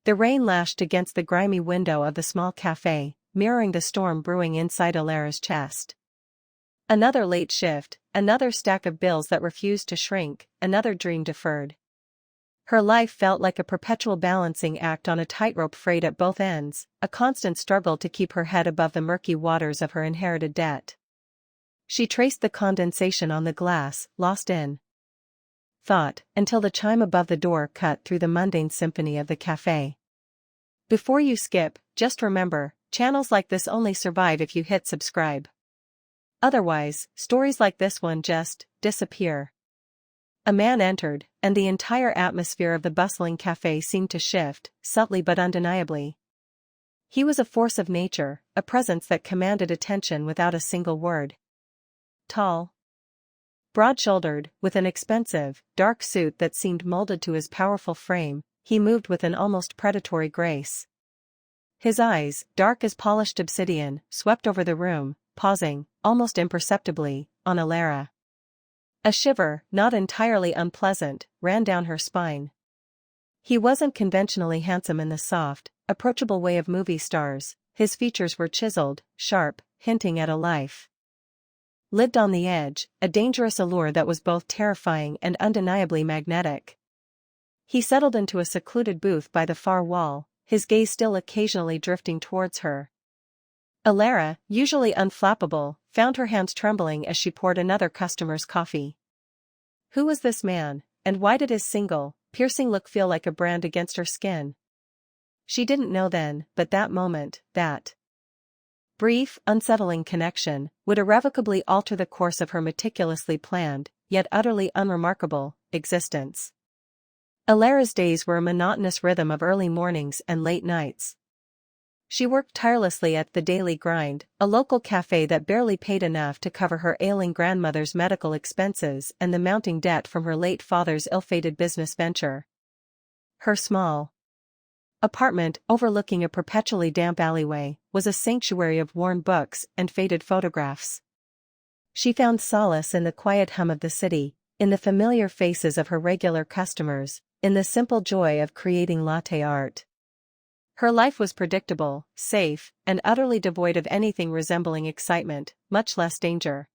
The rain lashed against the grimy window of the small cafe, mirroring the storm brewing inside Alara's chest. Another late shift, another stack of bills that refused to shrink, another dream deferred. Her life felt like a perpetual balancing act on a tightrope frayed at both ends, a constant struggle to keep her head above the murky waters of her inherited debt. She traced the condensation on the glass, lost in thought, until the chime above the door cut through the mundane symphony of the cafe. Before you skip, just remember, channels like this only survive if you hit subscribe. Otherwise, stories like this one just disappear. A man entered, and the entire atmosphere of the bustling cafe seemed to shift, subtly but undeniably. He was a force of nature, a presence that commanded attention without a single word. Tall, broad-shouldered, with an expensive, dark suit that seemed molded to his powerful frame, he moved with an almost predatory grace. His eyes, dark as polished obsidian, swept over the room, pausing, almost imperceptibly, on Alara. A shiver, not entirely unpleasant, ran down her spine. He wasn't conventionally handsome in the soft, approachable way of movie stars. His features were chiseled, sharp, hinting at a life lived on the edge, a dangerous allure that was both terrifying and undeniably magnetic. He settled into a secluded booth by the far wall, his gaze still occasionally drifting towards her. Alara, usually unflappable, found her hands trembling as she poured another customer's coffee. Who was this man, and why did his single, piercing look feel like a brand against her skin? She didn't know then, but that moment, that brief, unsettling connection, would irrevocably alter the course of her meticulously planned, yet utterly unremarkable, existence. Alara's days were a monotonous rhythm of early mornings and late nights. She worked tirelessly at the Daily Grind, a local cafe that barely paid enough to cover her ailing grandmother's medical expenses and the mounting debt from her late father's ill-fated business venture. Her small apartment, overlooking a perpetually damp alleyway, was a sanctuary of worn books and faded photographs. She found solace in the quiet hum of the city, in the familiar faces of her regular customers, in the simple joy of creating latte art. Her life was predictable, safe, and utterly devoid of anything resembling excitement, much less danger.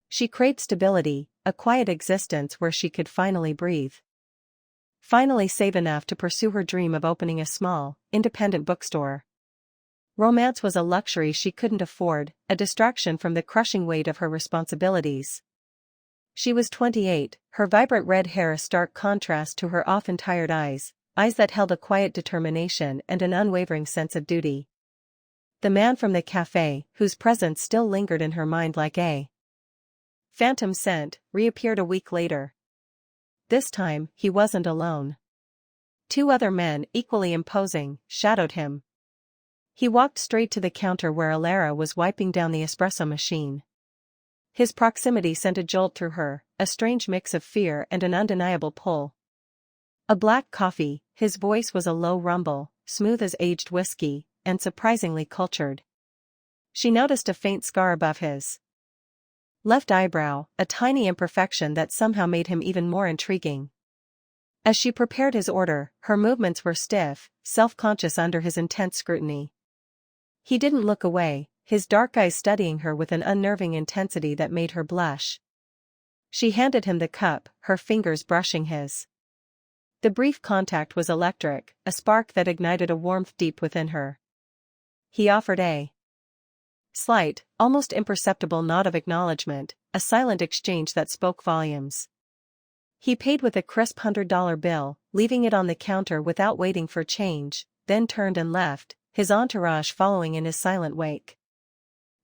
She craved stability, a quiet existence where she could finally breathe. Finally save enough to pursue her dream of opening a small, independent bookstore. Romance was a luxury she couldn't afford, a distraction from the crushing weight of her responsibilities. She was 28, her vibrant red hair a stark contrast to her often tired eyes that held a quiet determination and an unwavering sense of duty. The man from the cafe, whose presence still lingered in her mind like a phantom scent, reappeared a week later. This time, he wasn't alone. 2 other men, equally imposing, shadowed him. He walked straight to the counter where Alara was wiping down the espresso machine. His proximity sent a jolt through her, a strange mix of fear and an undeniable pull. A black coffee, his voice was a low rumble, smooth as aged whiskey, and surprisingly cultured. She noticed a faint scar above his left eyebrow, a tiny imperfection that somehow made him even more intriguing. As she prepared his order, her movements were stiff, self-conscious under his intense scrutiny. He didn't look away, his dark eyes studying her with an unnerving intensity that made her blush. She handed him the cup, her fingers brushing his. The brief contact was electric, a spark that ignited a warmth deep within her. He offered a slight, almost imperceptible nod of acknowledgement, a silent exchange that spoke volumes. He paid with a crisp $100 bill, leaving it on the counter without waiting for change, then turned and left, his entourage following in his silent wake.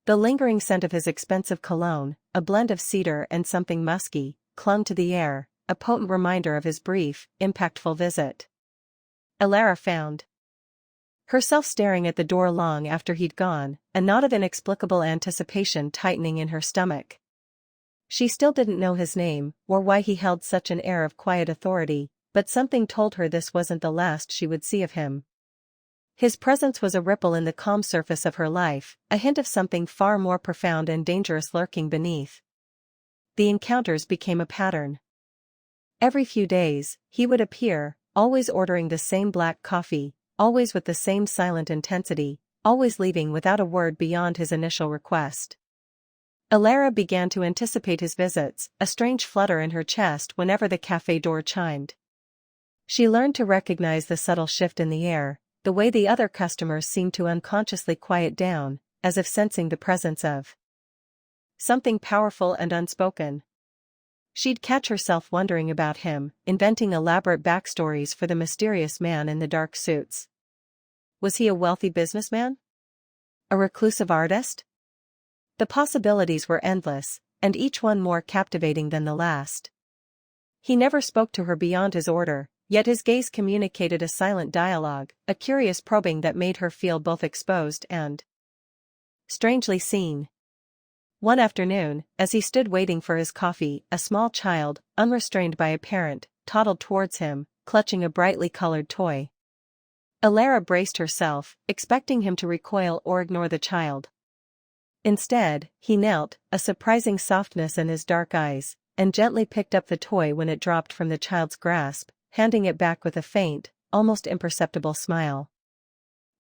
The lingering scent of his expensive cologne, a blend of cedar and something musky, clung to the air, a potent reminder of his brief, impactful visit. Alara found herself staring at the door long after he'd gone, a knot of inexplicable anticipation tightening in her stomach. She still didn't know his name, or why he held such an air of quiet authority, but something told her this wasn't the last she would see of him. His presence was a ripple in the calm surface of her life, a hint of something far more profound and dangerous lurking beneath. The encounters became a pattern. Every few days, he would appear, always ordering the same black coffee, always with the same silent intensity, always leaving without a word beyond his initial request. Alara began to anticipate his visits, a strange flutter in her chest whenever the cafe door chimed. She learned to recognize the subtle shift in the air, the way the other customers seemed to unconsciously quiet down, as if sensing the presence of something powerful and unspoken. She'd catch herself wondering about him, inventing elaborate backstories for the mysterious man in the dark suits. Was he a wealthy businessman? A reclusive artist? The possibilities were endless, and each one more captivating than the last. He never spoke to her beyond his order, yet his gaze communicated a silent dialogue, a curious probing that made her feel both exposed and strangely seen. One afternoon, as he stood waiting for his coffee, a small child, unrestrained by a parent, toddled towards him, clutching a brightly colored toy. Alara braced herself, expecting him to recoil or ignore the child. Instead, he knelt, a surprising softness in his dark eyes, and gently picked up the toy when it dropped from the child's grasp, handing it back with a faint, almost imperceptible smile.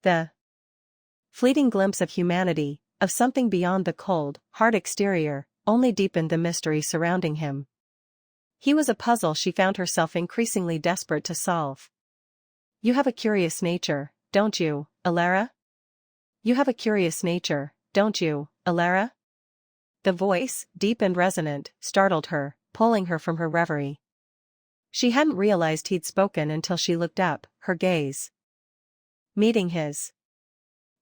The fleeting glimpse of humanity, of something beyond the cold, hard exterior, only deepened the mystery surrounding him. He was a puzzle she found herself increasingly desperate to solve. "You have a curious nature, don't you, Alara? You have a curious nature, don't you, Alara?" The voice, deep and resonant, startled her, pulling her from her reverie. She hadn't realized he'd spoken until she looked up, her gaze meeting his.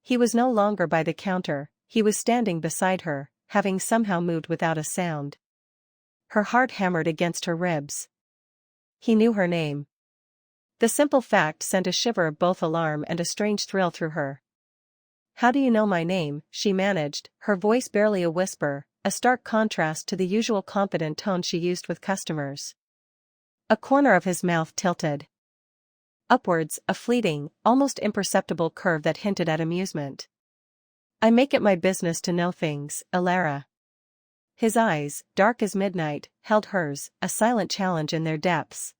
He was no longer by the counter, he was standing beside her, having somehow moved without a sound. Her heart hammered against her ribs. He knew her name. The simple fact sent a shiver of both alarm and a strange thrill through her. "How do you know my name?" she managed, her voice barely a whisper, a stark contrast to the usual confident tone she used with customers. A corner of his mouth tilted upwards, a fleeting, almost imperceptible curve that hinted at amusement. "I make it my business to know things, Alara." His eyes, dark as midnight, held hers, a silent challenge in their depths.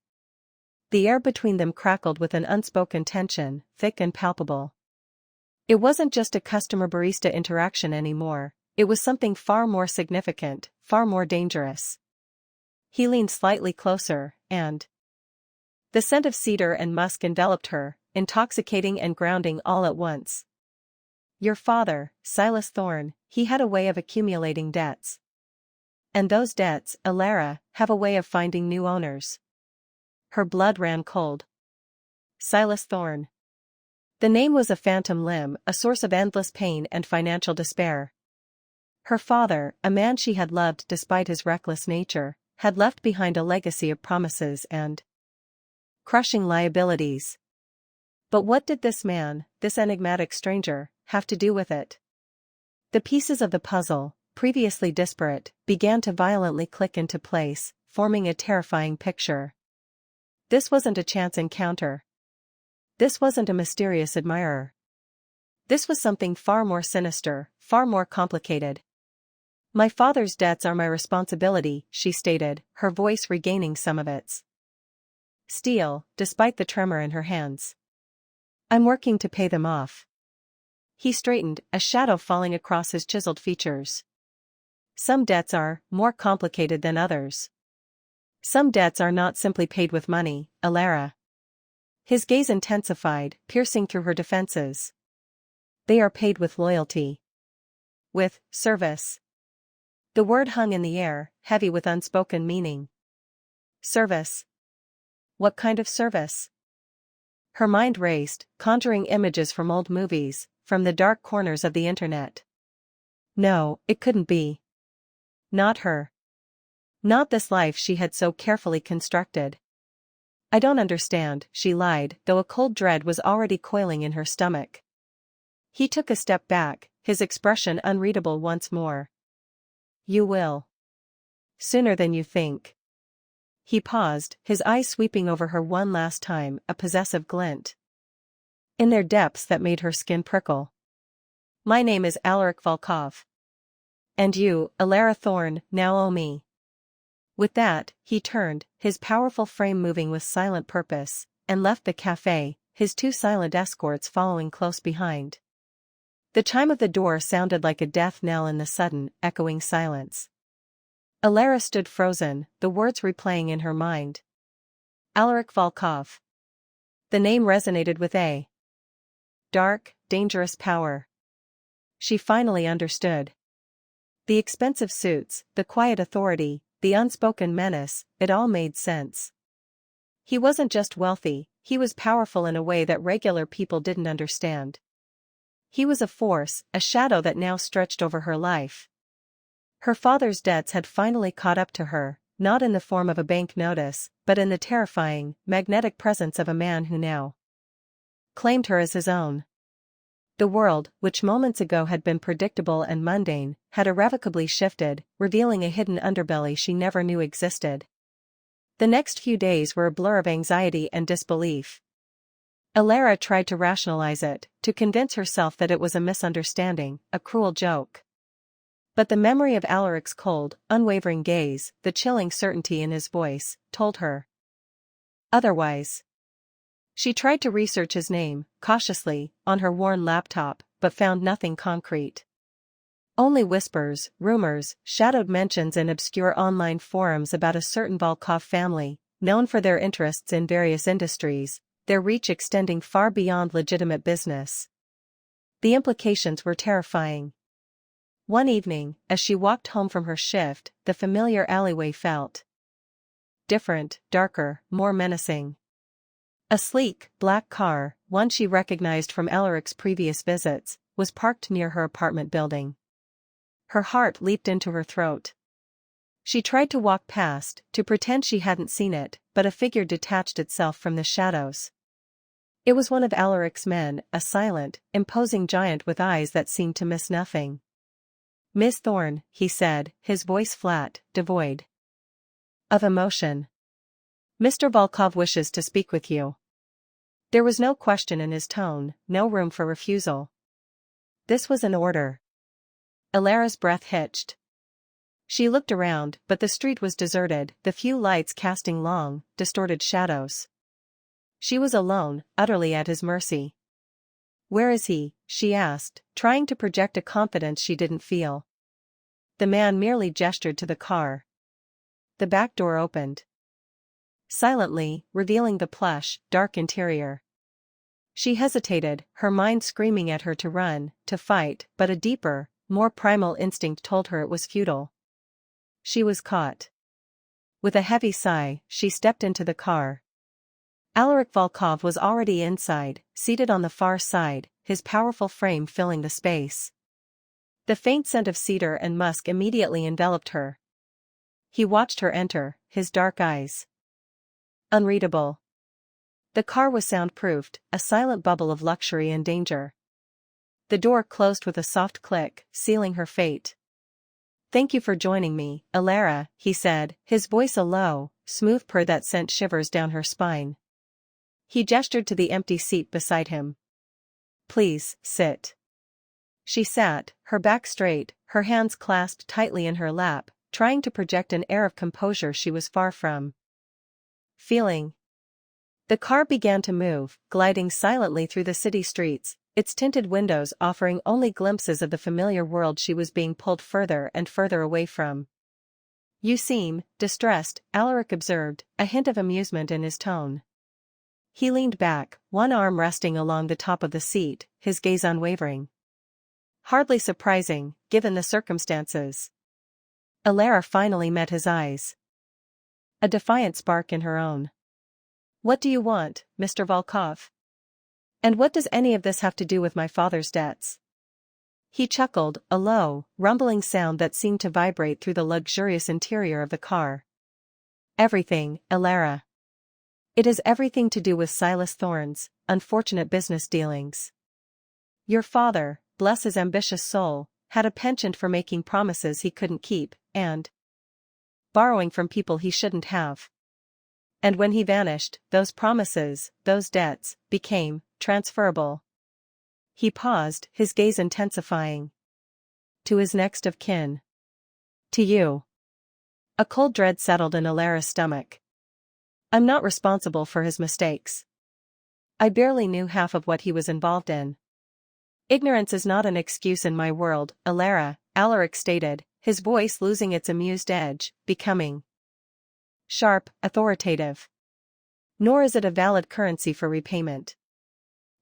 The air between them crackled with an unspoken tension, thick and palpable. It wasn't just a customer-barista interaction anymore, it was something far more significant, far more dangerous. He leaned slightly closer, and the scent of cedar and musk enveloped her, intoxicating and grounding all at once. "Your father, Silas Thorne, he had a way of accumulating debts. And those debts, Alara, have a way of finding new owners." Her blood ran cold. Silas Thorne. The name was a phantom limb, a source of endless pain and financial despair. Her father, a man she had loved despite his reckless nature, had left behind a legacy of promises and crushing liabilities. But what did this man, this enigmatic stranger, have to do with it? The pieces of the puzzle, previously disparate, began to violently click into place, forming a terrifying picture. This wasn't a chance encounter. This wasn't a mysterious admirer. This was something far more sinister, far more complicated. "My father's debts are my responsibility," she stated, her voice regaining some of its steel, despite the tremor in her hands. "I'm working to pay them off." He straightened, a shadow falling across his chiseled features. "Some debts are more complicated than others. Some debts are not simply paid with money, Alara." His gaze intensified, piercing through her defenses. "They are paid with loyalty. With service." The word hung in the air, heavy with unspoken meaning. Service. What kind of service? Her mind raced, conjuring images from old movies, from the dark corners of the internet. No, it couldn't be. Not her. Not this life she had so carefully constructed. "I don't understand," she lied, though a cold dread was already coiling in her stomach. He took a step back, his expression unreadable once more. "You will. Sooner than you think." He paused, his eyes sweeping over her one last time, a possessive glint in their depths that made her skin prickle. "My name is Alaric Volkov. And you, Alara Thorne, now owe me." With that, he turned, his powerful frame moving with silent purpose, and left the cafe, his two silent escorts following close behind. The chime of the door sounded like a death knell in the sudden, echoing silence. Alara stood frozen, the words replaying in her mind. Alaric Volkov. The name resonated with a dark, dangerous power. She finally understood. The expensive suits, the quiet authority, the unspoken menace, it all made sense. He wasn't just wealthy, he was powerful in a way that regular people didn't understand. He was a force, a shadow that now stretched over her life. Her father's debts had finally caught up to her, not in the form of a bank notice, but in the terrifying, magnetic presence of a man who now claimed her as his own. The world, which moments ago had been predictable and mundane, had irrevocably shifted, revealing a hidden underbelly she never knew existed. The next few days were a blur of anxiety and disbelief. Alara tried to rationalize it, to convince herself that it was a misunderstanding, a cruel joke. But the memory of Alaric's cold, unwavering gaze, the chilling certainty in his voice, told her otherwise. She tried to research his name, cautiously, on her worn laptop, but found nothing concrete. Only whispers, rumors, shadowed mentions in obscure online forums about a certain Volkov family, known for their interests in various industries, their reach extending far beyond legitimate business. The implications were terrifying. One evening, as she walked home from her shift, the familiar alleyway felt different, darker, more menacing. A sleek, black car, one she recognized from Alaric's previous visits, was parked near her apartment building. Her heart leaped into her throat. She tried to walk past, to pretend she hadn't seen it, but a figure detached itself from the shadows. It was one of Alaric's men, a silent, imposing giant with eyes that seemed to miss nothing. "Miss Thorne," he said, his voice flat, devoid of emotion. "Mr. Volkov wishes to speak with you." There was no question in his tone, no room for refusal. This was an order. Alara's breath hitched. She looked around, but the street was deserted, the few lights casting long, distorted shadows. She was alone, utterly at his mercy. "Where is he?" she asked, trying to project a confidence she didn't feel. The man merely gestured to the car. The back door opened silently, revealing the plush, dark interior. She hesitated, her mind screaming at her to run, to fight, but a deeper, more primal instinct told her it was futile. She was caught. With a heavy sigh, she stepped into the car. Alaric Volkov was already inside, seated on the far side, his powerful frame filling the space. The faint scent of cedar and musk immediately enveloped her. He watched her enter, his dark eyes unreadable. The car was soundproofed, a silent bubble of luxury and danger. The door closed with a soft click, sealing her fate. "Thank you for joining me, Alara," he said, his voice a low, smooth purr that sent shivers down her spine. He gestured to the empty seat beside him. "Please, sit." She sat, her back straight, her hands clasped tightly in her lap, trying to project an air of composure she was far from feeling. The car began to move, gliding silently through the city streets, its tinted windows offering only glimpses of the familiar world she was being pulled further and further away from. "You seem distressed," Alaric observed, a hint of amusement in his tone. He leaned back, one arm resting along the top of the seat, his gaze unwavering. Hardly surprising, given the circumstances. Alara finally met his eyes. A defiant spark in her own. "What do you want, Mr. Volkov? And what does any of this have to do with my father's debts?" He chuckled, a low, rumbling sound that seemed to vibrate through the luxurious interior of the car. "Everything, Alara. It is everything to do with Silas Thorne's unfortunate business dealings. Your father, bless his ambitious soul, had a penchant for making promises he couldn't keep, and borrowing from people he shouldn't have. And when he vanished, those promises, those debts, became transferable." He paused, his gaze intensifying. "To his next of kin. To you." A cold dread settled in Alara's stomach. "I'm not responsible for his mistakes." I barely knew half of what he was involved in. Ignorance is not an excuse in my world, Alaric stated, his voice losing its amused edge, becoming sharp, authoritative. Nor is it a valid currency for repayment.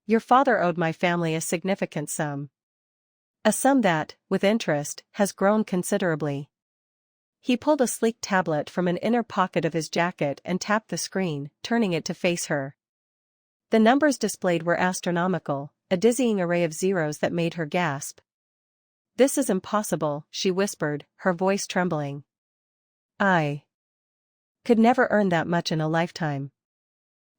Your father owed my family a significant sum. A sum that, with interest, has grown considerably. He pulled a sleek tablet from an inner pocket of his jacket and tapped the screen, turning it to face her. The numbers displayed were astronomical, a dizzying array of zeros that made her gasp. This is impossible, she whispered, her voice trembling. I could never earn that much in a lifetime.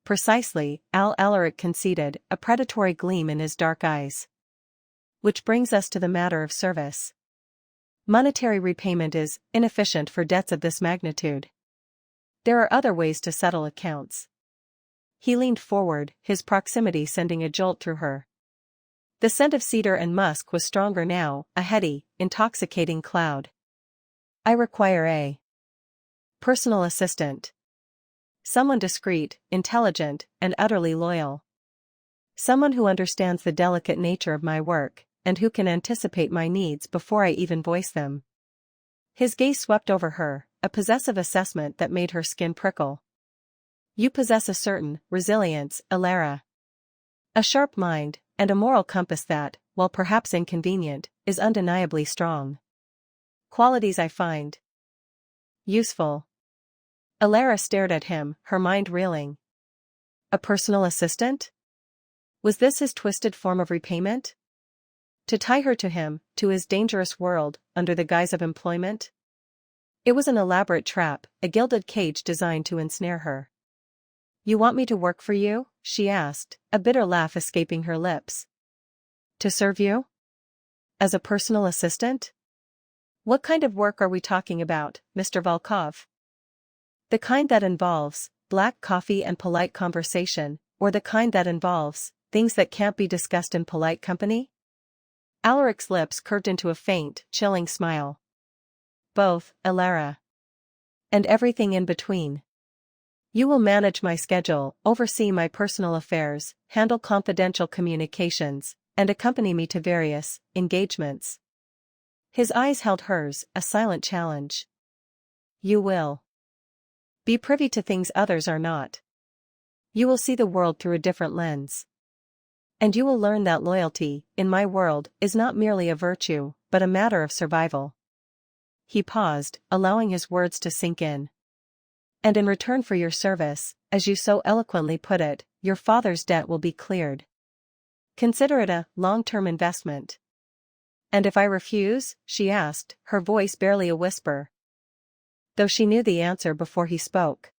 Precisely, Alaric conceded, a predatory gleam in his dark eyes. Which brings us to the matter of service. Monetary repayment is inefficient for debts of this magnitude. There are other ways to settle accounts. He leaned forward, his proximity sending a jolt through her. The scent of cedar and musk was stronger now, a heady, intoxicating cloud. I require a personal assistant. Someone discreet, intelligent, and utterly loyal. Someone who understands the delicate nature of my work, and who can anticipate my needs before I even voice them. His gaze swept over her, a possessive assessment that made her skin prickle. You possess a certain resilience, Alara. A sharp mind, and a moral compass that, while perhaps inconvenient, is undeniably strong. Qualities I find useful. Alara stared at him, her mind reeling. A personal assistant? Was this his twisted form of repayment? To tie her to him, to his dangerous world, under the guise of employment? It was an elaborate trap, a gilded cage designed to ensnare her. You want me to work for you? She asked, a bitter laugh escaping her lips. To serve you? As a personal assistant? What kind of work are we talking about, Mr. Volkov? The kind that involves black coffee and polite conversation, or the kind that involves things that can't be discussed in polite company? Alaric's lips curved into a faint, chilling smile. Both, Alara. And everything in between. You will manage my schedule, oversee my personal affairs, handle confidential communications, and accompany me to various engagements. His eyes held hers, a silent challenge. You will be privy to things others are not. You will see the world through a different lens. And you will learn that loyalty, in my world, is not merely a virtue, but a matter of survival. He paused, allowing his words to sink in. And in return for your service, as you so eloquently put it, your father's debt will be cleared. Consider it a long-term investment. And if I refuse? She asked, her voice barely a whisper. Though she knew the answer before he spoke.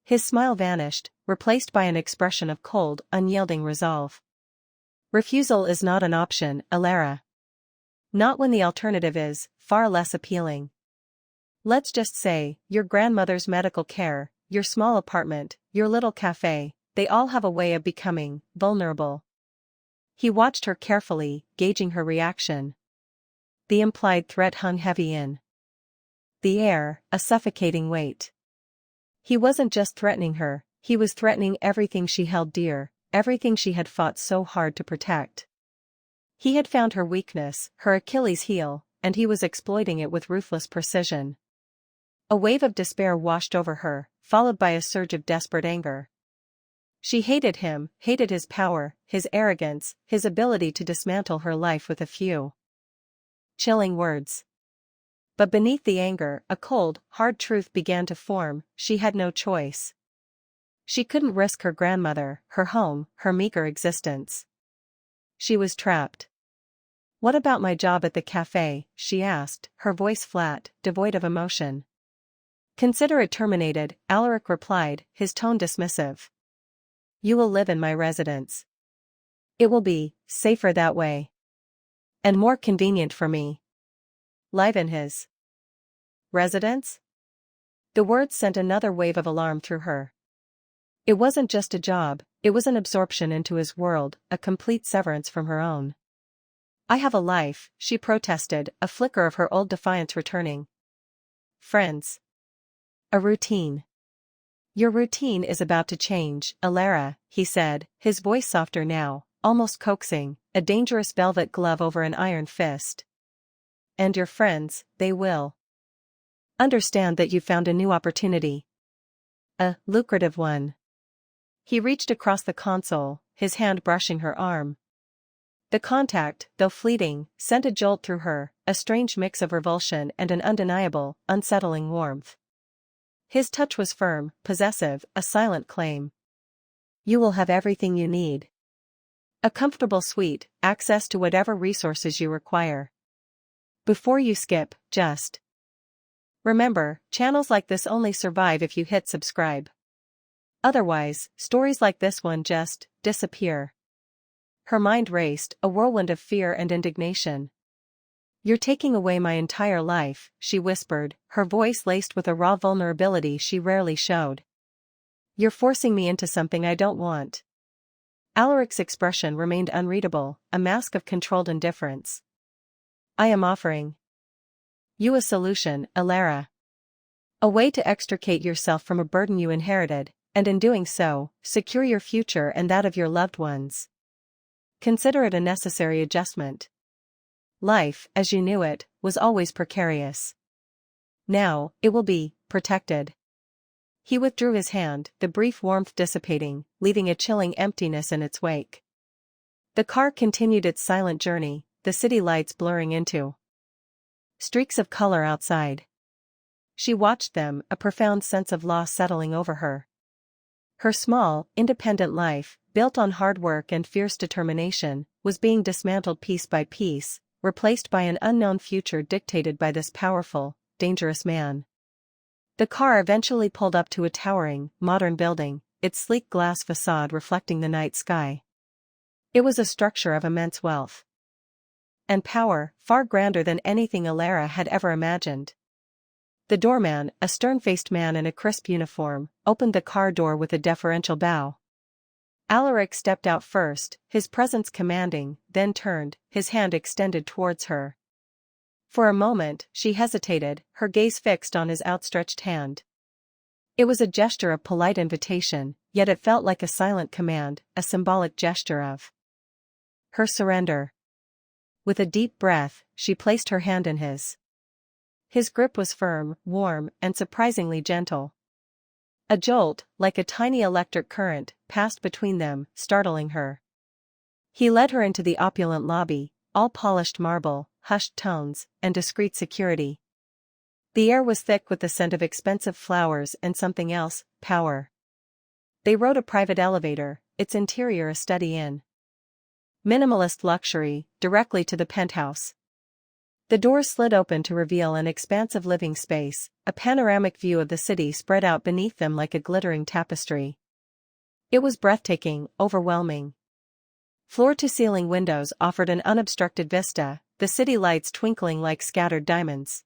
His smile vanished, replaced by an expression of cold, unyielding resolve. Refusal is not an option, Alara. Not when the alternative is far less appealing. Let's just say, your grandmother's medical care, your small apartment, your little cafe, they all have a way of becoming vulnerable. He watched her carefully, gauging her reaction. The implied threat hung heavy in the air, a suffocating weight. He wasn't just threatening her, he was threatening everything she held dear, everything she had fought so hard to protect. He had found her weakness, her Achilles heel, and he was exploiting it with ruthless precision. A wave of despair washed over her, followed by a surge of desperate anger. She hated him, hated his power, his arrogance, his ability to dismantle her life with a few chilling words. But beneath the anger, a cold, hard truth began to form: she had no choice. She couldn't risk her grandmother, her home, her meager existence. She was trapped. What about my job at the cafe? She asked, her voice flat, devoid of emotion. Consider it terminated, Alaric replied, his tone dismissive. You will live in my residence. It will be safer that way. And more convenient for me. Live in his residence? The words sent another wave of alarm through her. It wasn't just a job, it was an absorption into his world, a complete severance from her own. I have a life, she protested, a flicker of her old defiance returning. Friends. A routine. Your routine is about to change, Alara, he said, his voice softer now, almost coaxing, a dangerous velvet glove over an iron fist. And your friends, they will understand that you found a new opportunity. A lucrative one. He reached across the console, his hand brushing her arm. The contact, though fleeting, sent a jolt through her, a strange mix of revulsion and an undeniable, unsettling warmth. His touch was firm, possessive, a silent claim. You will have everything you need. A comfortable suite, access to whatever resources you require. Before you skip, just remember, channels like this only survive if you hit subscribe. Otherwise, stories like this one just disappear. Her mind raced, a whirlwind of fear and indignation. You're taking away my entire life, she whispered, her voice laced with a raw vulnerability she rarely showed. You're forcing me into something I don't want. Alaric's expression remained unreadable, a mask of controlled indifference. I am offering you a solution, Alara. A way to extricate yourself from a burden you inherited, and in doing so, secure your future and that of your loved ones. Consider it a necessary adjustment. Life, as you knew it, was always precarious. Now, it will be protected. He withdrew his hand, the brief warmth dissipating, leaving a chilling emptiness in its wake. The car continued its silent journey, the city lights blurring into streaks of color outside. She watched them, a profound sense of loss settling over her. Her small, independent life, built on hard work and fierce determination, was being dismantled piece by piece, replaced by an unknown future dictated by this powerful, dangerous man. The car eventually pulled up to a towering, modern building, its sleek glass facade reflecting the night sky. It was a structure of immense wealth and power, far grander than anything Alara had ever imagined. The doorman, a stern-faced man in a crisp uniform, opened the car door with a deferential bow. Alaric stepped out first, his presence commanding, then turned, his hand extended towards her. For a moment, she hesitated, her gaze fixed on his outstretched hand. It was a gesture of polite invitation, yet it felt like a silent command, a symbolic gesture of her surrender. With a deep breath, she placed her hand in his. His grip was firm, warm, and surprisingly gentle. A jolt, like a tiny electric current, passed between them, startling her. He led her into the opulent lobby, all polished marble, hushed tones, and discreet security. The air was thick with the scent of expensive flowers and something else, power. They rode a private elevator, its interior a study in minimalist luxury, directly to the penthouse. The doors slid open to reveal an expansive living space, a panoramic view of the city spread out beneath them like a glittering tapestry. It was breathtaking, overwhelming. Floor-to-ceiling windows offered an unobstructed vista, the city lights twinkling like scattered diamonds.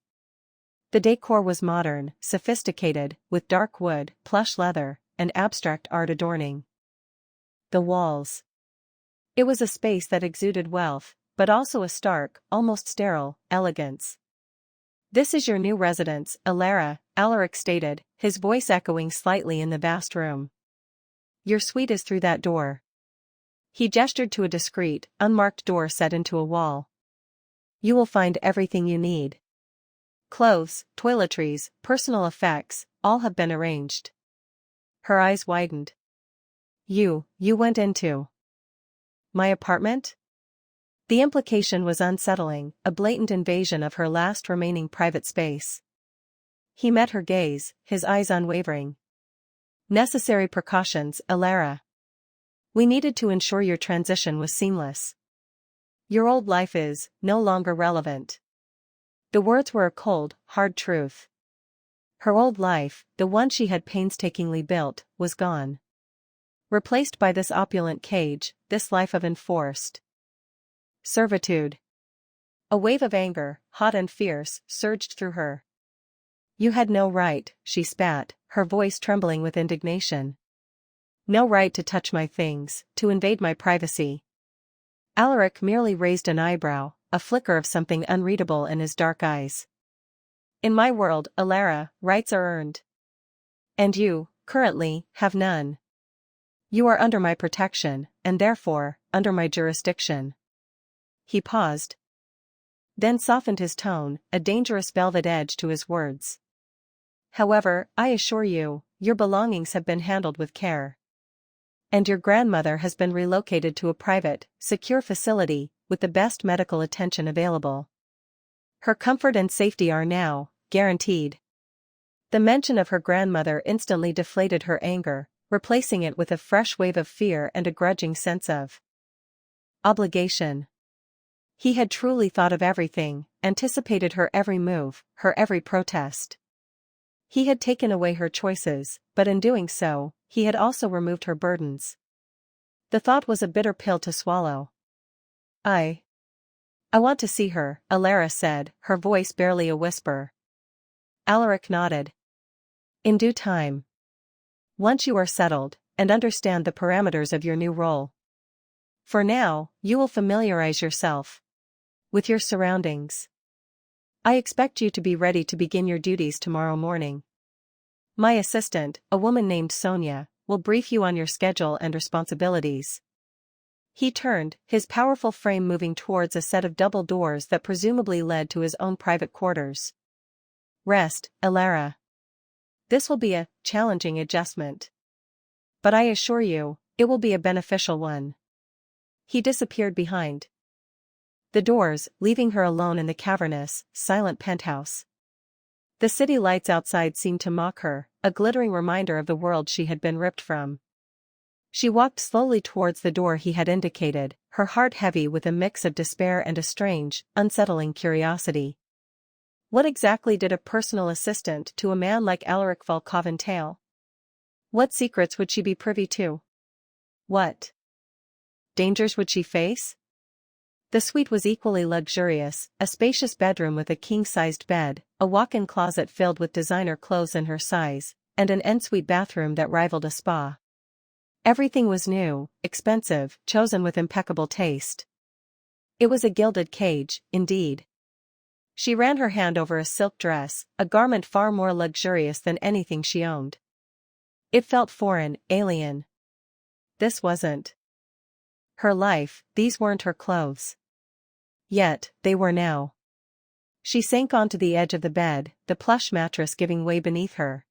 The decor was modern, sophisticated, with dark wood, plush leather, and abstract art adorning the walls. It was a space that exuded wealth, but also a stark, almost sterile, elegance. This is your new residence, Alara, Alaric stated, his voice echoing slightly in the vast room. Your suite is through that door. He gestured to a discreet, unmarked door set into a wall. You will find everything you need. Clothes, toiletries, personal effects, all have been arranged. Her eyes widened. You went into my apartment? The implication was unsettling, a blatant invasion of her last remaining private space. He met her gaze, his eyes unwavering. Necessary precautions, Alara. We needed to ensure your transition was seamless. Your old life is no longer relevant. The words were a cold, hard truth. Her old life, the one she had painstakingly built, was gone. Replaced by this opulent cage, this life of enforced servitude. A wave of anger, hot and fierce, surged through her. You had no right, she spat, her voice trembling with indignation. No right to touch my things, to invade my privacy. Alaric merely raised an eyebrow, a flicker of something unreadable in his dark eyes. In my world, Alara, rights are earned. And you currently, have none. You are under my protection, and therefore, under my jurisdiction. He paused, then softened his tone, a dangerous velvet edge to his words. However, I assure you, your belongings have been handled with care. And your grandmother has been relocated to a private, secure facility, with the best medical attention available. Her comfort and safety are now guaranteed. The mention of her grandmother instantly deflated her anger, replacing it with a fresh wave of fear and a grudging sense of obligation. He had truly thought of everything, anticipated her every move, her every protest. He had taken away her choices, but in doing so, he had also removed her burdens. The thought was a bitter pill to swallow. I want to see her, Alara said, her voice barely a whisper. Alaric nodded. In due time. Once you are settled, and understand the parameters of your new role. For now, you will familiarize yourself with your surroundings. I expect you to be ready to begin your duties tomorrow morning. My assistant, a woman named Sonia, will brief you on your schedule and responsibilities. He turned, his powerful frame moving towards a set of double doors that presumably led to his own private quarters. Rest, Alara. This will be a challenging adjustment. But I assure you, it will be a beneficial one. He disappeared behind the doors, leaving her alone in the cavernous, silent penthouse. The city lights outside seemed to mock her, a glittering reminder of the world she had been ripped from. She walked slowly towards the door he had indicated, her heart heavy with a mix of despair and a strange, unsettling curiosity. What exactly did a personal assistant to a man like Alaric Volkov entail? What secrets would she be privy to? What dangers would she face? The suite was equally luxurious, a spacious bedroom with a king-sized bed, a walk-in closet filled with designer clothes in her size, and an ensuite bathroom that rivaled a spa. Everything was new, expensive, chosen with impeccable taste. It was a gilded cage, indeed. She ran her hand over a silk dress, a garment far more luxurious than anything she owned. It felt foreign, alien. This wasn't her life, these weren't her clothes. Yet, they were now. She sank onto the edge of the bed, the plush mattress giving way beneath her.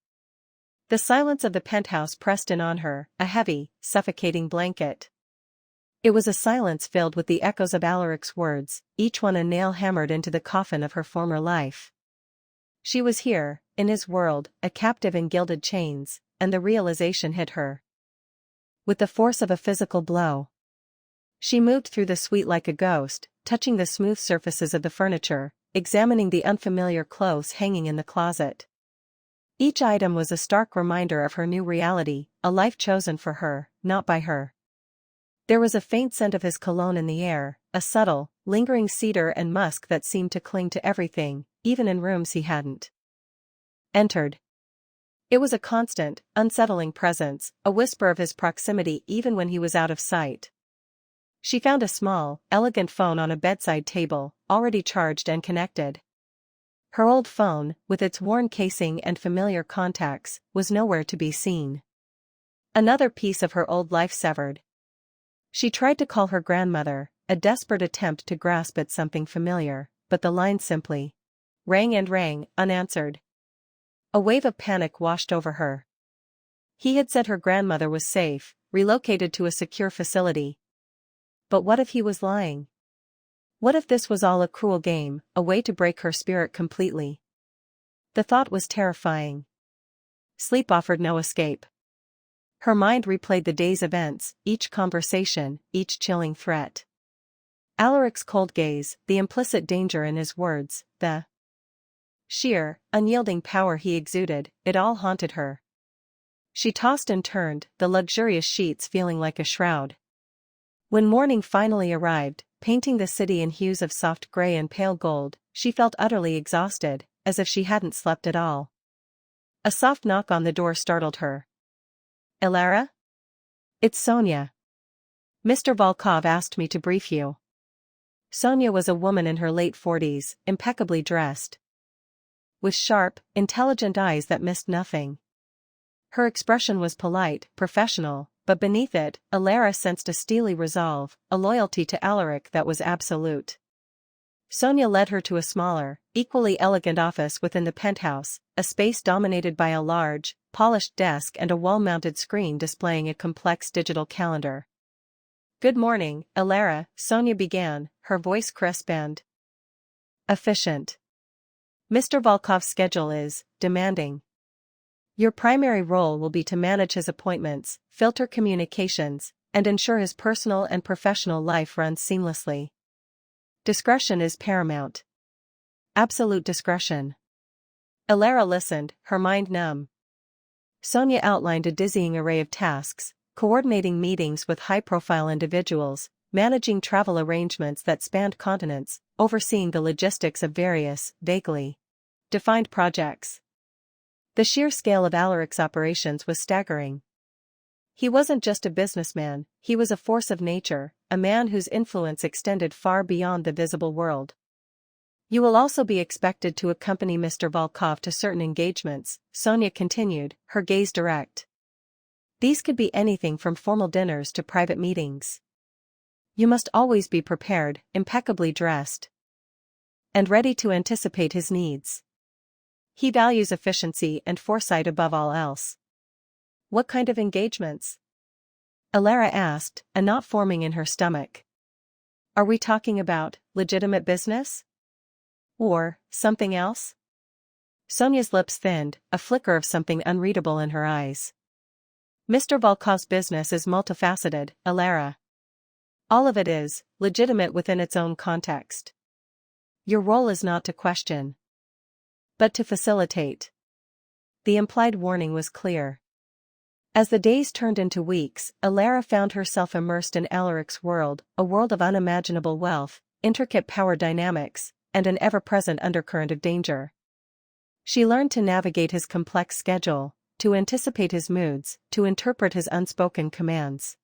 The silence of the penthouse pressed in on her, a heavy, suffocating blanket. It was a silence filled with the echoes of Alaric's words, each one a nail hammered into the coffin of her former life. She was here, in his world, a captive in gilded chains, and the realization hit her with the force of a physical blow. She moved through the suite like a ghost, touching the smooth surfaces of the furniture, examining the unfamiliar clothes hanging in the closet. Each item was a stark reminder of her new reality, a life chosen for her, not by her. There was a faint scent of his cologne in the air, a subtle, lingering cedar and musk that seemed to cling to everything, even in rooms he hadn't entered. It was a constant, unsettling presence, a whisper of his proximity even when he was out of sight. She found a small, elegant phone on a bedside table, already charged and connected. Her old phone, with its worn casing and familiar contacts, was nowhere to be seen. Another piece of her old life severed. She tried to call her grandmother, a desperate attempt to grasp at something familiar, but the line simply rang and rang, unanswered. A wave of panic washed over her. He had said her grandmother was safe, relocated to a secure facility. But what if he was lying? What if this was all a cruel game, a way to break her spirit completely? The thought was terrifying. Sleep offered no escape. Her mind replayed the day's events, each conversation, each chilling threat. Alaric's cold gaze, the implicit danger in his words, the sheer, unyielding power he exuded, it all haunted her. She tossed and turned, the luxurious sheets feeling like a shroud. When morning finally arrived, painting the city in hues of soft gray and pale gold, she felt utterly exhausted, as if she hadn't slept at all. A soft knock on the door startled her. Alara? It's Sonia. Mr. Volkov asked me to brief you. Sonia was a woman in her late 40s, impeccably dressed, with sharp, intelligent eyes that missed nothing. Her expression was polite, professional, but beneath it, Alara sensed a steely resolve, a loyalty to Alaric that was absolute. Sonia led her to a smaller, equally elegant office within the penthouse, a space dominated by a large, polished desk and a wall-mounted screen displaying a complex digital calendar. "Good morning, Alara," Sonia began, her voice crisp and efficient. "Mr. Volkov's schedule is demanding. Your primary role will be to manage his appointments, filter communications, and ensure his personal and professional life runs seamlessly. Discretion is paramount. Absolute discretion." Alara listened, her mind numb. Sonia outlined a dizzying array of tasks, coordinating meetings with high-profile individuals, managing travel arrangements that spanned continents, overseeing the logistics of various, vaguely defined projects. The sheer scale of Alaric's operations was staggering. He wasn't just a businessman, he was a force of nature, a man whose influence extended far beyond the visible world. "You will also be expected to accompany Mr. Volkov to certain engagements," Sonia continued, her gaze direct. "These could be anything from formal dinners to private meetings. You must always be prepared, impeccably dressed, and ready to anticipate his needs. He values efficiency and foresight above all else." "What kind of engagements?" Alara asked, a knot forming in her stomach. "Are we talking about legitimate business? Or something else?" Sonia's lips thinned, a flicker of something unreadable in her eyes. "Mr. Volkov's business is multifaceted, Alara. All of it is legitimate within its own context. Your role is not to question, but to facilitate." The implied warning was clear. As the days turned into weeks, Alara found herself immersed in Alaric's world, a world of unimaginable wealth, intricate power dynamics, and an ever-present undercurrent of danger. She learned to navigate his complex schedule, to anticipate his moods, to interpret his unspoken commands.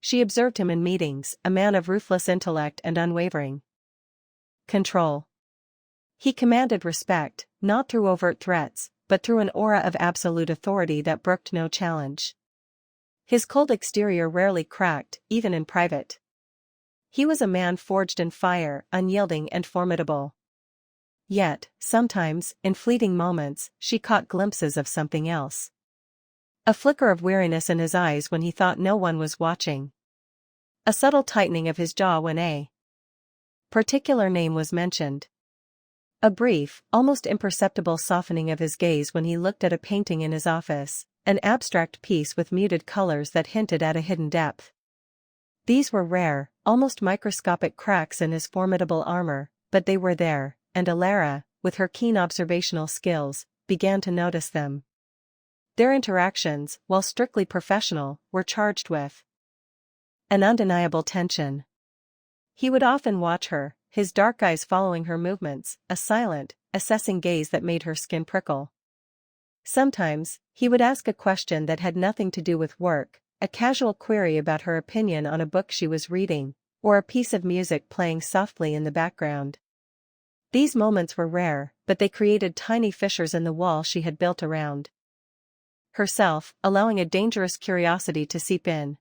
She observed him in meetings, a man of ruthless intellect and unwavering control. He commanded respect, not through overt threats, but through an aura of absolute authority that brooked no challenge. His cold exterior rarely cracked, even in private. He was a man forged in fire, unyielding and formidable. Yet, sometimes, in fleeting moments, she caught glimpses of something else. A flicker of weariness in his eyes when he thought no one was watching. A subtle tightening of his jaw when a particular name was mentioned. A brief, almost imperceptible softening of his gaze when he looked at a painting in his office, an abstract piece with muted colors that hinted at a hidden depth. These were rare, almost microscopic cracks in his formidable armor, but they were there, and Alara, with her keen observational skills, began to notice them. Their interactions, while strictly professional, were charged with an undeniable tension. He would often watch her, his dark eyes following her movements, a silent, assessing gaze that made her skin prickle. Sometimes, he would ask a question that had nothing to do with work, a casual query about her opinion on a book she was reading, or a piece of music playing softly in the background. These moments were rare, but they created tiny fissures in the wall she had built around herself, allowing a dangerous curiosity to seep in.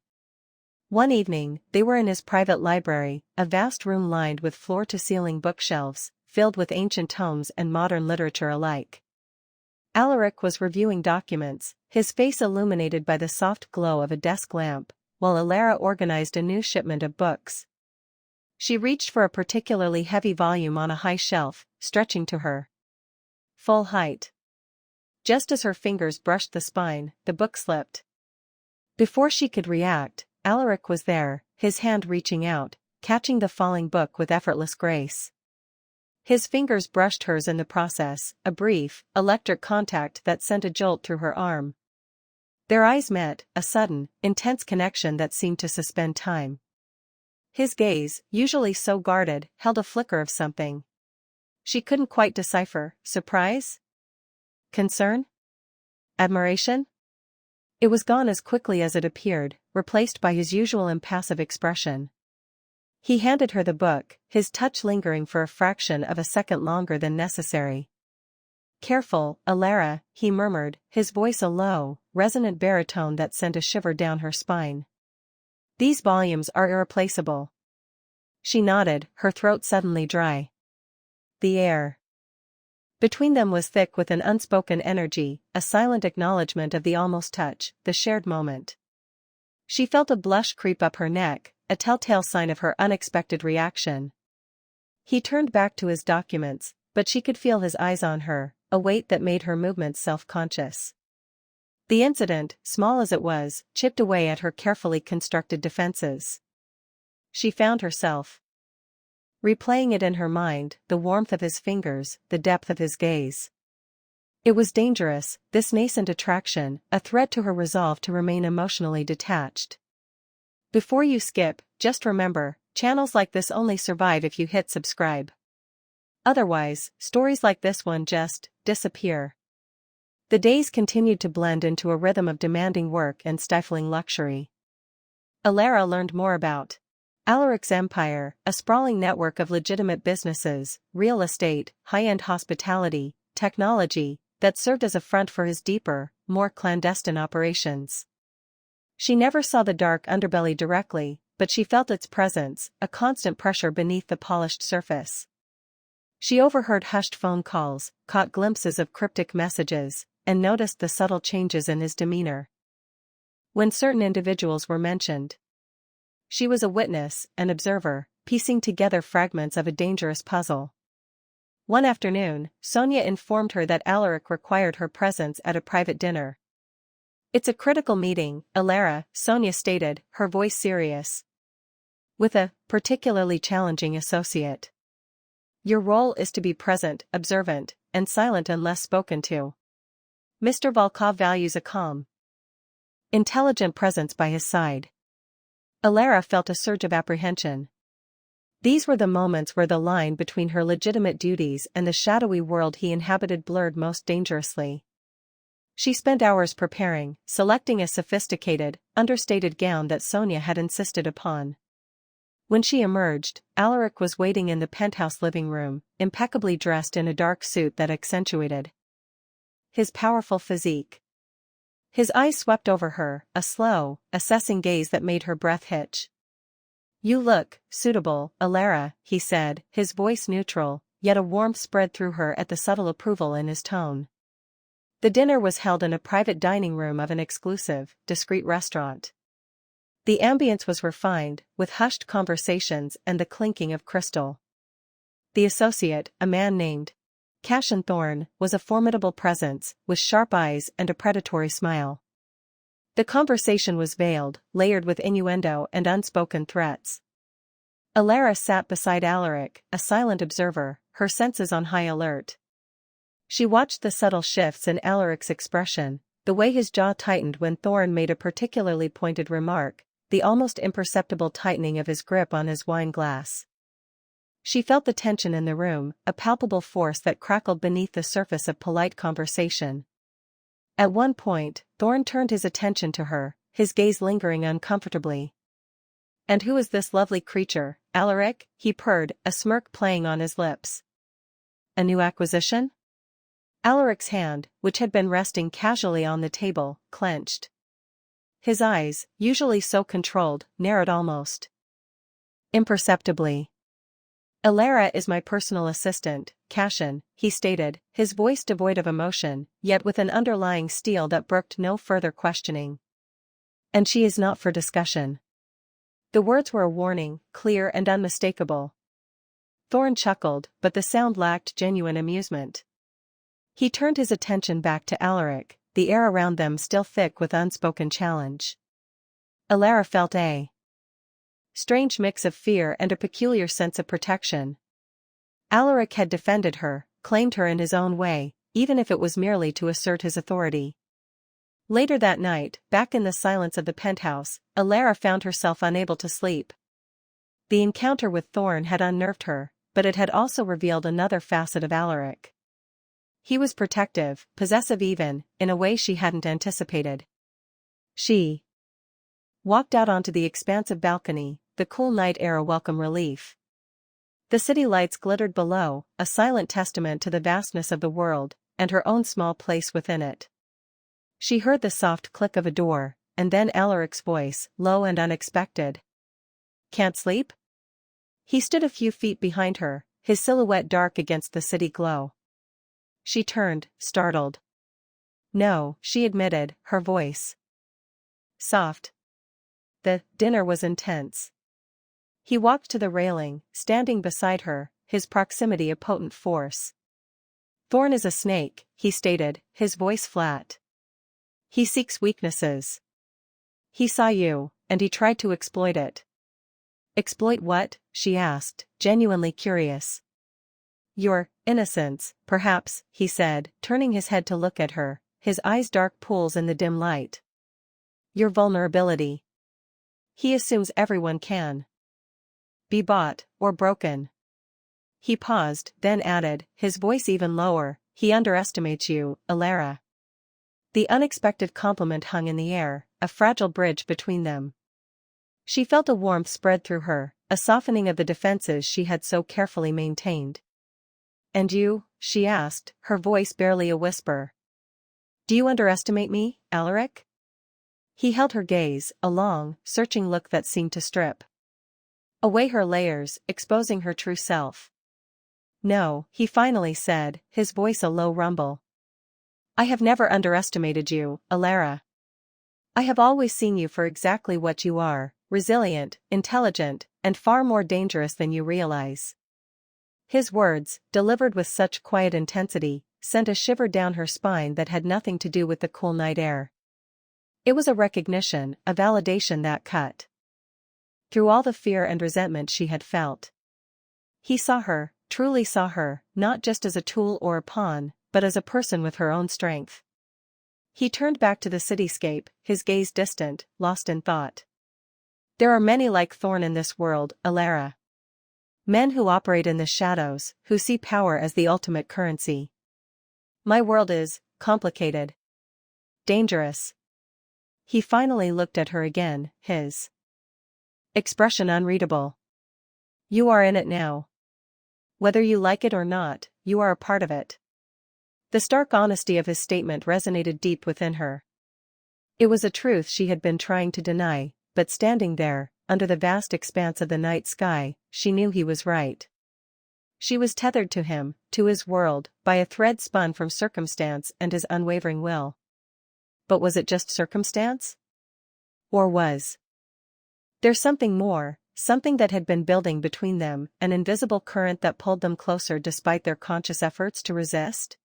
One evening, they were in his private library, a vast room lined with floor-to-ceiling bookshelves, filled with ancient tomes and modern literature alike. Alaric was reviewing documents, his face illuminated by the soft glow of a desk lamp, while Alara organized a new shipment of books. She reached for a particularly heavy volume on a high shelf, stretching to her full height. Just as her fingers brushed the spine, the book slipped. Before she could react, Alaric was there, his hand reaching out, catching the falling book with effortless grace. His fingers brushed hers in the process, a brief, electric contact that sent a jolt through her arm. Their eyes met, a sudden, intense connection that seemed to suspend time. His gaze, usually so guarded, held a flicker of something she couldn't quite decipher: surprise? Concern? Admiration? It was gone as quickly as it appeared, replaced by his usual impassive expression. He handed her the book, his touch lingering for a fraction of a second longer than necessary. "Careful, Alara," he murmured, his voice a low, resonant baritone that sent a shiver down her spine. "These volumes are irreplaceable." She nodded, her throat suddenly dry. The air between them was thick with an unspoken energy, a silent acknowledgement of the almost touch, the shared moment. She felt a blush creep up her neck, a telltale sign of her unexpected reaction. He turned back to his documents, but she could feel his eyes on her, a weight that made her movements self-conscious. The incident, small as it was, chipped away at her carefully constructed defenses. She found herself replaying it in her mind, the warmth of his fingers, the depth of his gaze. It was dangerous, this nascent attraction, a threat to her resolve to remain emotionally detached. Before you skip, just remember, channels like this only survive if you hit subscribe. Otherwise, stories like this one just disappear. The days continued to blend into a rhythm of demanding work and stifling luxury. Alara learned more about Alaric's empire, a sprawling network of legitimate businesses, real estate, high-end hospitality, technology, that served as a front for his deeper, more clandestine operations. She never saw the dark underbelly directly, but she felt its presence, a constant pressure beneath the polished surface. She overheard hushed phone calls, caught glimpses of cryptic messages, and noticed the subtle changes in his demeanor. When certain individuals were mentioned, she was a witness, an observer, piecing together fragments of a dangerous puzzle. One afternoon, Sonia informed her that Alaric required her presence at a private dinner. "It's a critical meeting, Alara," Sonia stated, her voice serious. "With a particularly challenging associate. Your role is to be present, observant, and silent unless spoken to. Mr. Volkov values a calm, intelligent presence by his side." Alara felt a surge of apprehension. These were the moments where the line between her legitimate duties and the shadowy world he inhabited blurred most dangerously. She spent hours preparing, selecting a sophisticated, understated gown that Sonia had insisted upon. When she emerged, Alaric was waiting in the penthouse living room, impeccably dressed in a dark suit that accentuated his powerful physique. His eyes swept over her, a slow, assessing gaze that made her breath hitch. "You look suitable, Alara," he said, his voice neutral, yet a warmth spread through her at the subtle approval in his tone. The dinner was held in a private dining room of an exclusive, discreet restaurant. The ambience was refined, with hushed conversations and the clinking of crystal. The associate, a man named Cassian Thorne, was a formidable presence, with sharp eyes and a predatory smile. The conversation was veiled, layered with innuendo and unspoken threats. Alara sat beside Alaric, a silent observer, her senses on high alert. She watched the subtle shifts in Alaric's expression, the way his jaw tightened when Thorne made a particularly pointed remark, the almost imperceptible tightening of his grip on his wine glass. She felt the tension in the room, a palpable force that crackled beneath the surface of polite conversation. At one point, Thorne turned his attention to her, his gaze lingering uncomfortably. "And who is this lovely creature, Alaric?" he purred, a smirk playing on his lips. "A new acquisition?" Alaric's hand, which had been resting casually on the table, clenched. His eyes, usually so controlled, narrowed almost imperceptibly. "Alara is my personal assistant, Cassian," he stated, his voice devoid of emotion, yet with an underlying steel that brooked no further questioning. "And she is not for discussion." The words were a warning, clear and unmistakable. Thorne chuckled, but the sound lacked genuine amusement. He turned his attention back to Alaric, the air around them still thick with unspoken challenge. Alara felt a strange mix of fear and a peculiar sense of protection. Alaric had defended her, claimed her in his own way, even if it was merely to assert his authority. Later that night, back in the silence of the penthouse, Alara found herself unable to sleep. The encounter with Thorne had unnerved her, but it had also revealed another facet of Alaric. He was protective, possessive even, in a way she hadn't anticipated. She walked out onto the expansive balcony, the cool night air a welcome relief. The city lights glittered below, a silent testament to the vastness of the world, and her own small place within it. She heard the soft click of a door, and then Alaric's voice, low and unexpected. "Can't sleep?" He stood a few feet behind her, his silhouette dark against the city glow. She turned, startled. "No," she admitted, her voice soft. The dinner was intense. He walked to the railing, standing beside her, his proximity a potent force. "Thorn is a snake," he stated, his voice flat. "He seeks weaknesses. He saw you, and he tried to exploit it." "Exploit what?" she asked, genuinely curious. "Your innocence, perhaps," he said, turning his head to look at her, his eyes dark pools in the dim light. "Your vulnerability. He assumes everyone can be bought, or broken." He paused, then added, his voice even lower, "He underestimates you, Alara." The unexpected compliment hung in the air, a fragile bridge between them. She felt a warmth spread through her, a softening of the defenses she had so carefully maintained. "And you?" she asked, her voice barely a whisper. "Do you underestimate me, Alaric?" He held her gaze, a long, searching look that seemed to strip away her layers, exposing her true self. "No," he finally said, his voice a low rumble. "I have never underestimated you, Alara. I have always seen you for exactly what you are, resilient, intelligent, and far more dangerous than you realize." His words, delivered with such quiet intensity, sent a shiver down her spine that had nothing to do with the cool night air. It was a recognition, a validation that cut through all the fear and resentment she had felt. He saw her, truly saw her, not just as a tool or a pawn, but as a person with her own strength. He turned back to the cityscape, his gaze distant, lost in thought. "There are many like Thorn in this world, Alara. Men who operate in the shadows, who see power as the ultimate currency. My world is complicated. Dangerous." He finally looked at her again, his expression unreadable. "You are in it now. Whether you like it or not, you are a part of it." The stark honesty of his statement resonated deep within her. It was a truth she had been trying to deny, but standing there, under the vast expanse of the night sky, she knew he was right. She was tethered to him, to his world, by a thread spun from circumstance and his unwavering will. But was it just circumstance? Or was there something more, something that had been building between them, an invisible current that pulled them closer despite their conscious efforts to resist?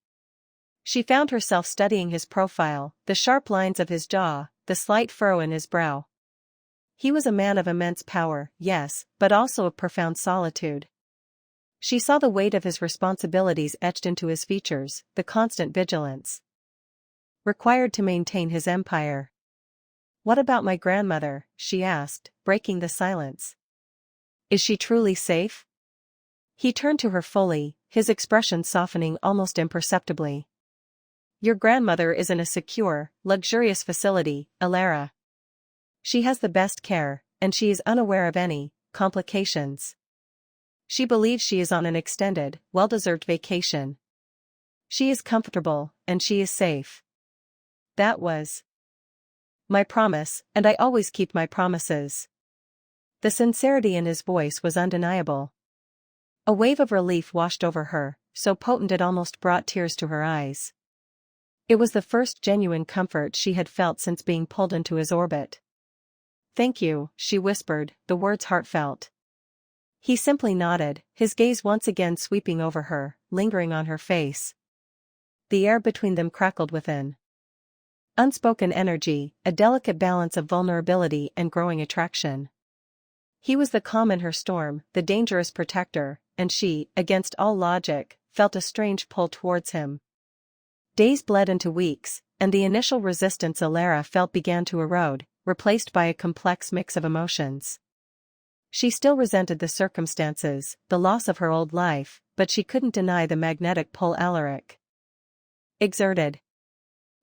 She found herself studying his profile, the sharp lines of his jaw, the slight furrow in his brow. He was a man of immense power, yes, but also of profound solitude. She saw the weight of his responsibilities etched into his features, the constant vigilance required to maintain his empire. "What about my grandmother?" she asked, breaking the silence. "Is she truly safe?" He turned to her fully, his expression softening almost imperceptibly. "Your grandmother is in a secure, luxurious facility, Alara. She has the best care, and she is unaware of any complications. She believes she is on an extended, well-deserved vacation. She is comfortable, and she is safe. That was my promise, and I always keep my promises." The sincerity in his voice was undeniable. A wave of relief washed over her, so potent it almost brought tears to her eyes. It was the first genuine comfort she had felt since being pulled into his orbit. "Thank you," she whispered, the words heartfelt. He simply nodded, his gaze once again sweeping over her, lingering on her face. The air between them crackled within unspoken energy, a delicate balance of vulnerability and growing attraction. He was the calm in her storm, the dangerous protector, and she, against all logic, felt a strange pull towards him. Days bled into weeks, and the initial resistance Alara felt began to erode, replaced by a complex mix of emotions. She still resented the circumstances, the loss of her old life, but she couldn't deny the magnetic pull Alaric exerted.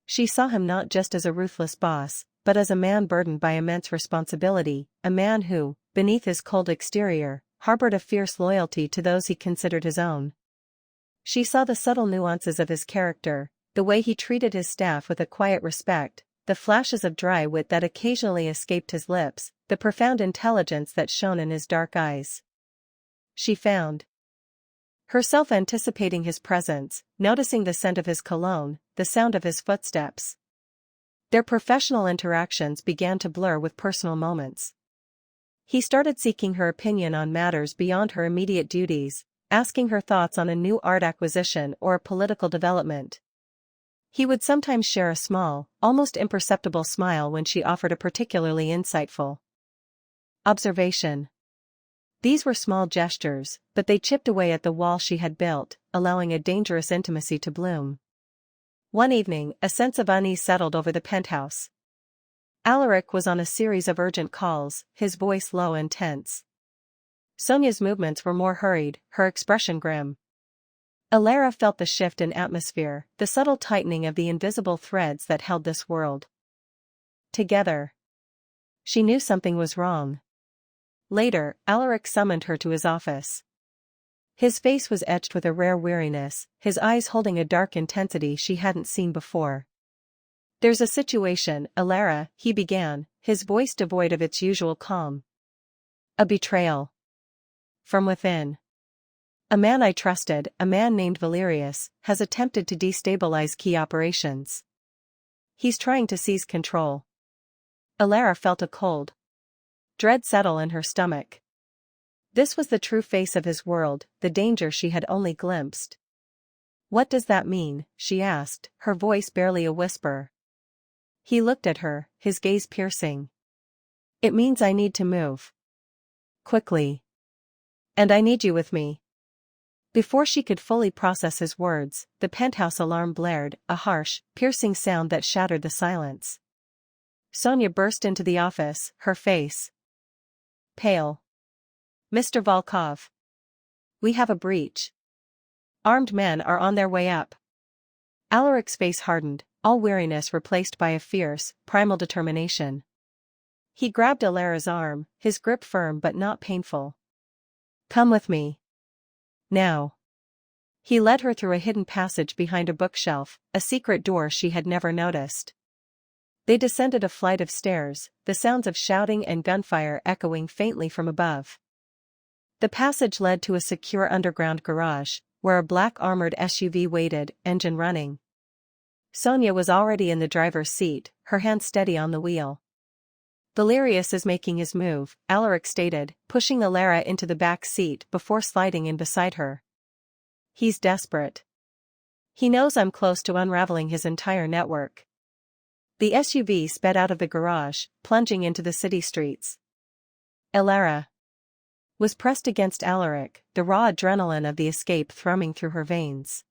She saw him not just as a ruthless boss, but as a man burdened by immense responsibility, a man who, beneath his cold exterior, harbored a fierce loyalty to those he considered his own. She saw the subtle nuances of his character, the way he treated his staff with a quiet respect, the flashes of dry wit that occasionally escaped his lips, the profound intelligence that shone in his dark eyes. She found herself anticipating his presence, noticing the scent of his cologne, the sound of his footsteps. Their professional interactions began to blur with personal moments. He started seeking her opinion on matters beyond her immediate duties, asking her thoughts on a new art acquisition or a political development. He would sometimes share a small, almost imperceptible smile when she offered a particularly insightful observation. These were small gestures, but they chipped away at the wall she had built, allowing a dangerous intimacy to bloom. One evening, a sense of unease settled over the penthouse. Alaric was on a series of urgent calls, his voice low and tense. Sonia's movements were more hurried, her expression grim. Alara felt the shift in atmosphere, the subtle tightening of the invisible threads that held this world together. She knew something was wrong. Later, Alaric summoned her to his office. His face was etched with a rare weariness, his eyes holding a dark intensity she hadn't seen before. "There's a situation, Alara," he began, his voice devoid of its usual calm. "A betrayal. From within. A man I trusted, a man named Valerius, has attempted to destabilize key operations. He's trying to seize control." Alara felt a cold dread settle in her stomach. This was the true face of his world, the danger she had only glimpsed. "What does that mean?" she asked, her voice barely a whisper. He looked at her, his gaze piercing. "It means I need to move. Quickly. And I need you with me." Before she could fully process his words, the penthouse alarm blared, a harsh, piercing sound that shattered the silence. Sonia burst into the office, her face pale. "Mr. Volkov. We have a breach. Armed men are on their way up." Alaric's face hardened, all weariness replaced by a fierce, primal determination. He grabbed Alara's arm, his grip firm but not painful. "Come with me. Now." He led her through a hidden passage behind a bookshelf, a secret door she had never noticed. They descended a flight of stairs, the sounds of shouting and gunfire echoing faintly from above. The passage led to a secure underground garage, where a black armored SUV waited, engine running. Sonia was already in the driver's seat, her hand steady on the wheel. "Valerius is making his move," Alaric stated, pushing Alara into the back seat before sliding in beside her. "He's desperate. He knows I'm close to unraveling his entire network." The SUV sped out of the garage, plunging into the city streets. Alara was pressed against Alaric, the raw adrenaline of the escape thrumming through her veins.